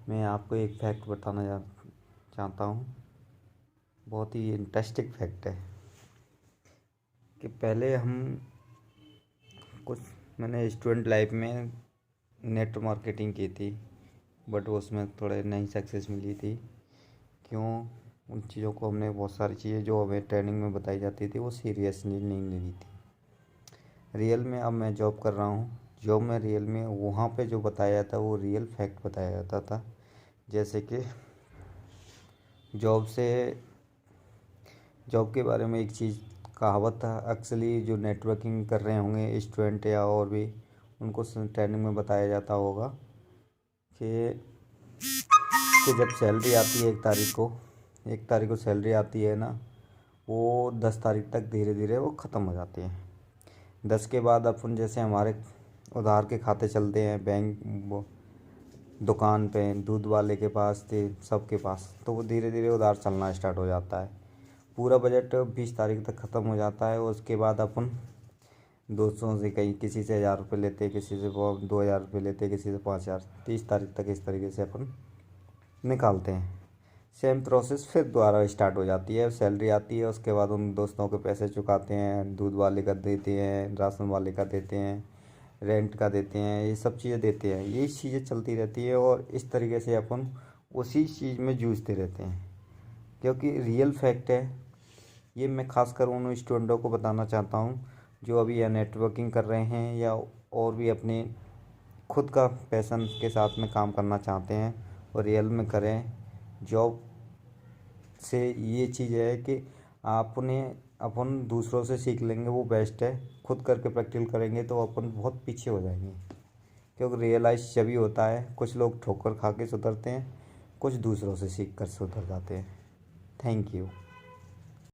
मैं आपको एक फैक्ट बताना चाहता हूँ। बहुत ही इंटरेस्टिंग फैक्ट है कि पहले हम कुछ मैंने स्टूडेंट लाइफ में नेट मार्केटिंग की थी, बट उसमें थोड़े नहीं सक्सेस मिली थी। क्यों? उन चीज़ों को हमने बहुत सारी चीज़ें जो हमें ट्रेनिंग में बताई जाती थी वो सीरियसली नहीं ली थी। रियल में अब मैं जॉब कर रहा हूँ। जॉब में रियल में वहाँ पे जो बताया जाता वो रियल फैक्ट बताया जाता था। जैसे कि जॉब के बारे में एक चीज़ कहावत था। एक्चुअली जो नेटवर्किंग कर रहे होंगे स्टूडेंट या और भी, उनको ट्रेनिंग में बताया जाता होगा कि जब सैलरी आती है 1 तारीख को सैलरी आती है ना, वो 10 तारीख तक धीरे धीरे वो ख़त्म हो जाती है। 10 के बाद अपन जैसे हमारे उधार के खाते चलते हैं बैंक, वो दुकान पे, दूध वाले के पास थे, सबके पास, तो वो धीरे धीरे उधार चलना स्टार्ट हो जाता है। पूरा बजट 20 तारीख तक ख़त्म हो जाता है। उसके बाद अपन दोस्तों से कहीं किसी से 1000 रुपये लेते, किसी से 2000 रुपये लेते, किसी से 5000, 30 तारीख तक इस तरीके से अपन निकालते हैं। सेम प्रोसेस फिर दोबारा स्टार्ट हो जाती है। सैलरी आती है, उसके बाद उन दोस्तों के पैसे चुकाते हैं, दूध वाले का देते हैं, राशन वाले का देते हैं, रेंट का देते हैं, ये सब चीज़ें देते हैं। यही चीज़ें चलती रहती है और इस तरीके से अपन उसी चीज़ में जूझते रहते हैं, क्योंकि रियल फैक्ट है ये। मैं खासकर उन स्टूडेंटों को बताना चाहता हूँ जो अभी या नेटवर्किंग कर रहे हैं या और भी अपने खुद का पैशन के साथ में काम करना चाहते हैं और रियल में करें। जॉब से ये चीज़ है कि अपन दूसरों से सीख लेंगे, वो बेस्ट है। खुद करके प्रैक्टिकल करेंगे तो अपन बहुत पीछे हो जाएंगे, क्योंकि रियलाइज़ जभी होता है। कुछ लोग ठोकर खा के सुधरते हैं, कुछ दूसरों से सीख कर सुधर जाते हैं। Thank you.